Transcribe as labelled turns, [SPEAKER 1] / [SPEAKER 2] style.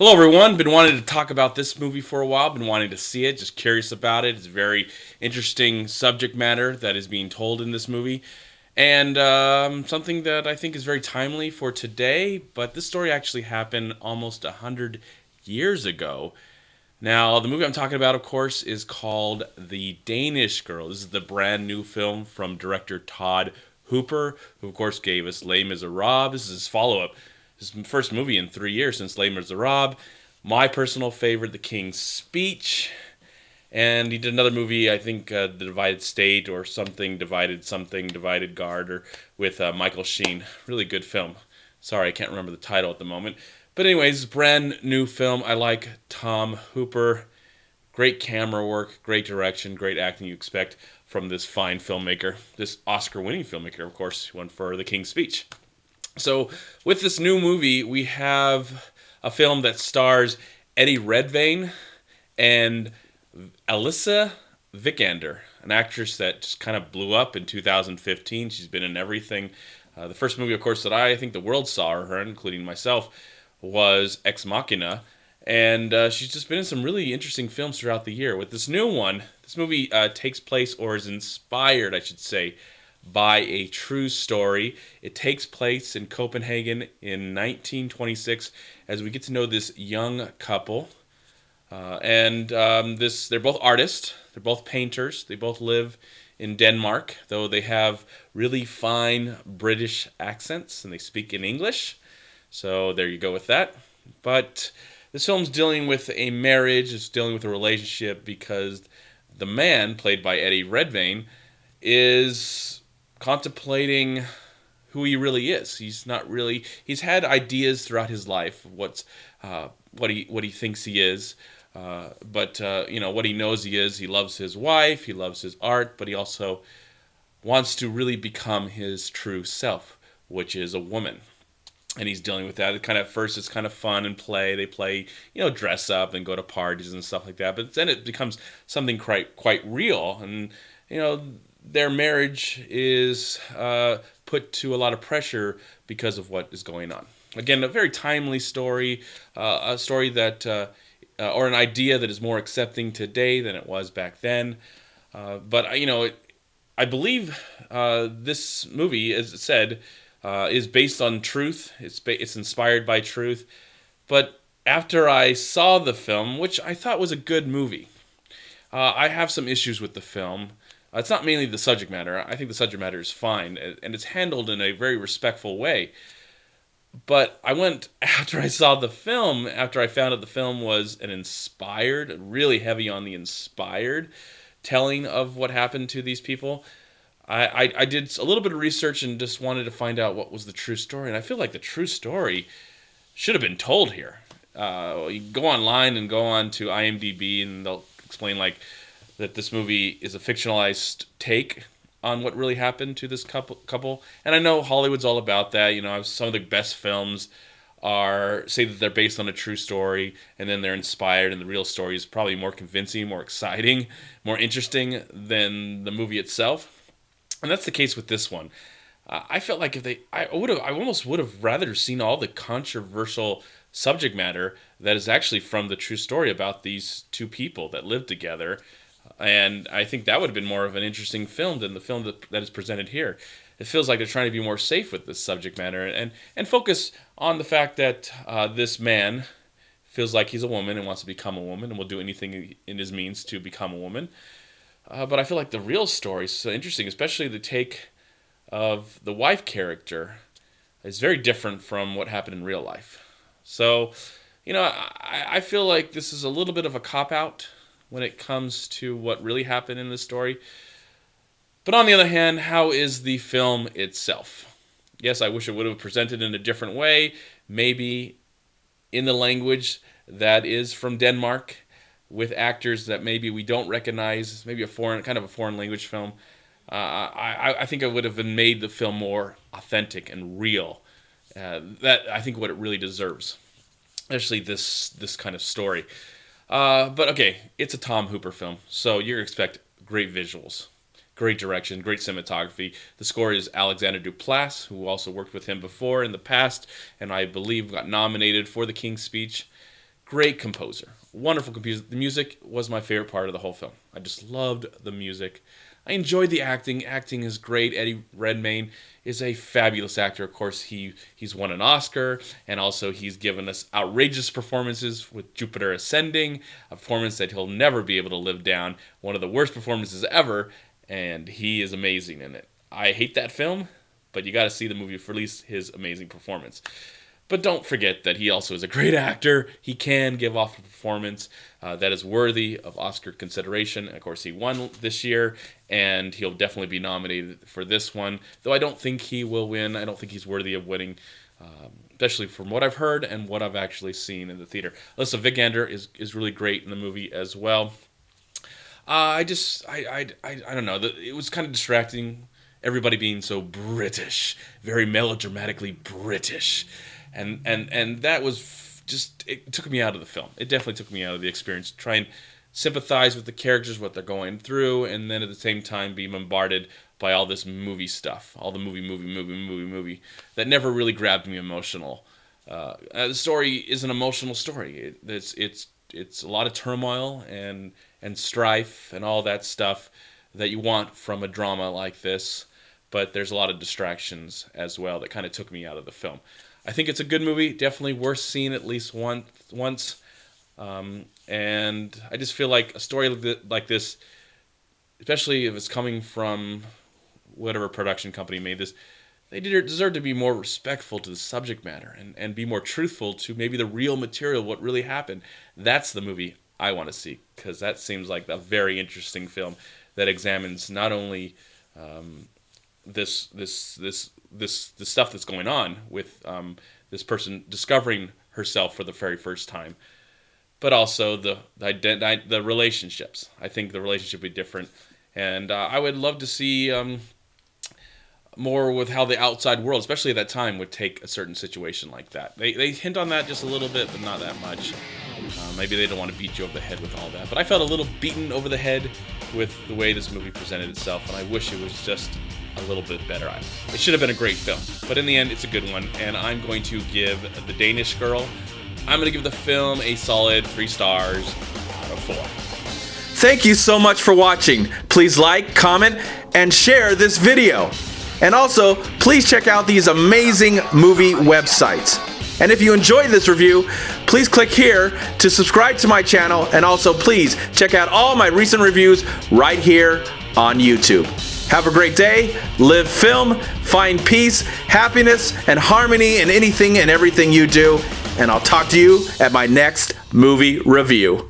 [SPEAKER 1] Hello, everyone. Been wanting to talk about this movie for a while. Been wanting to see it. Just curious about it. It's a very interesting subject matter that is being told in this movie, and something that I think is very timely for today. But this story actually happened almost 100 years ago. Now, the movie I'm talking about, of course, is called The Danish Girl. This is the brand new film from director Todd Hooper, who, of course, gave us Les Miserables. This is his follow up, his first movie in 3 years since Les Miserables. My personal favorite, The King's Speech. And he did another movie, I think, The Divided State or something, Divided Guard, or with Michael Sheen. Really good film. Sorry, I can't remember the title at the moment. But anyways, brand new film. I like Tom Hooper. Great camera work, great direction, great acting you expect from this fine filmmaker. This Oscar-winning filmmaker, of course, who won for The King's Speech. So with this new movie, we have a film that stars Eddie Redmayne and Alyssa Vikander, an actress that just kind of blew up in 2015. She's been in everything. The first movie, of course, that I think the world saw her, including myself, was Ex Machina. And she's just been in some really interesting films throughout the year. With this new one, this movie takes place, or is inspired, I should say, by a true story. It takes place in Copenhagen in 1926 as we get to know this young couple. They're both artists. They're both painters. They both live in Denmark, though they have really fine British accents and they speak in English. So there you go with that. But this film's dealing with a marriage. It's dealing with a relationship because the man, played by Eddie Redmayne, is contemplating who he really is. He's not really. He's had ideas throughout his life of what he thinks he is, but what he knows he is. He loves his wife. He loves his art, but he also wants to really become his true self, which is a woman. And he's dealing with that. At first it's kind of fun and play. They play, dress up and go to parties and stuff like that. But then it becomes something quite real, and their marriage is put to a lot of pressure because of what is going on. Again, a very timely story, a story that, or an idea that is more accepting today than it was back then. I believe this movie, as it said, is based on truth. It's inspired by truth. But after I saw the film, which I thought was a good movie, I have some issues with the film. It's not mainly the subject matter. I think the subject matter is fine, and it's handled in a very respectful way. But I went, after I saw the film, after I found out the film was an inspired, really heavy on the inspired telling of what happened to these people. I did a little bit of research and just wanted to find out what was the true story. And I feel like the true story should have been told here. You go online and go on to IMDb, and they'll explain that this movie is a fictionalized take on what really happened to this couple. And I know Hollywood's all about that. Some of the best films say that they're based on a true story, and then they're inspired, and the real story is probably more convincing, more exciting, more interesting than the movie itself. And that's the case with this one. I felt like I almost would have rather seen all the controversial subject matter that is actually from the true story about these two people that lived together. And I think that would have been more of an interesting film than the film that is presented here. It feels like they're trying to be more safe with this subject matter and focus on the fact that this man feels like he's a woman and wants to become a woman and will do anything in his means to become a woman. But I feel like the real story is so interesting, especially the take of the wife character is very different from what happened in real life. So, I feel like this is a little bit of a cop-out when it comes to what really happened in this story. But on the other hand, how is the film itself? Yes, I wish it would have presented in a different way, maybe in the language that is from Denmark, with actors that maybe we don't recognize, maybe a foreign language film. I think it would have made the film more authentic and real. That I think what it really deserves, especially this kind of story. But okay, it's a Tom Hooper film, so you expect great visuals, great direction, great cinematography. The score is Alexander Duplass, who also worked with him before in the past, and I believe got nominated for The King's Speech. Great composer. Wonderful composer. The music was my favorite part of the whole film. I just loved the music. I enjoyed the acting. Acting is great. Eddie Redmayne is a fabulous actor. Of course, he's won an Oscar, and also he's given us outrageous performances with Jupiter Ascending, a performance that he'll never be able to live down. One of the worst performances ever, and he is amazing in it. I hate that film, but you got to see the movie for at least his amazing performance. But don't forget that he also is a great actor. He can give off a performance that is worthy of Oscar consideration. Of course, he won this year, and he'll definitely be nominated for this one. Though I don't think he will win. I don't think he's worthy of winning, especially from what I've heard and what I've actually seen in the theater. Alyssa Vikander is really great in the movie as well. I don't know. It was kind of distracting. Everybody being so British, very melodramatically British. And that was just, it took me out of the film. It definitely took me out of the experience. Try and sympathize with the characters, what they're going through, and then at the same time be bombarded by all this movie stuff. All the movie that never really grabbed me emotional. The story is an emotional story. It's a lot of turmoil and strife and all that stuff that you want from a drama like this. But there's a lot of distractions as well that kind of took me out of the film. I think it's a good movie, definitely worth seeing at least once. And I just feel like a story like this, especially if it's coming from whatever production company made this, they deserve to be more respectful to the subject matter and be more truthful to maybe the real material, what really happened. That's the movie I want to see, because that seems like a very interesting film that examines not only this stuff that's going on with this person discovering herself for the very first time, but also the relationships. I think the relationship would be different, and I would love to see more with how the outside world, especially at that time, would take a certain situation like that. They hint on that just a little bit, but not that much. Maybe they don't want to beat you over the head with all that, but I felt a little beaten over the head with the way this movie presented itself, and I wish it was just a little bit better. It should have been a great film, but in the end, it's a good one, and I'm going to give The Danish Girl, I'm going to give the film a solid 3 stars out of 4.
[SPEAKER 2] Thank you so much for watching. Please like, comment, and share this video. And also, please check out these amazing movie websites. And if you enjoyed this review, please click here to subscribe to my channel, and also please check out all my recent reviews right here on YouTube. Have a great day, live film, find peace, happiness, and harmony in anything and everything you do, and I'll talk to you at my next movie review.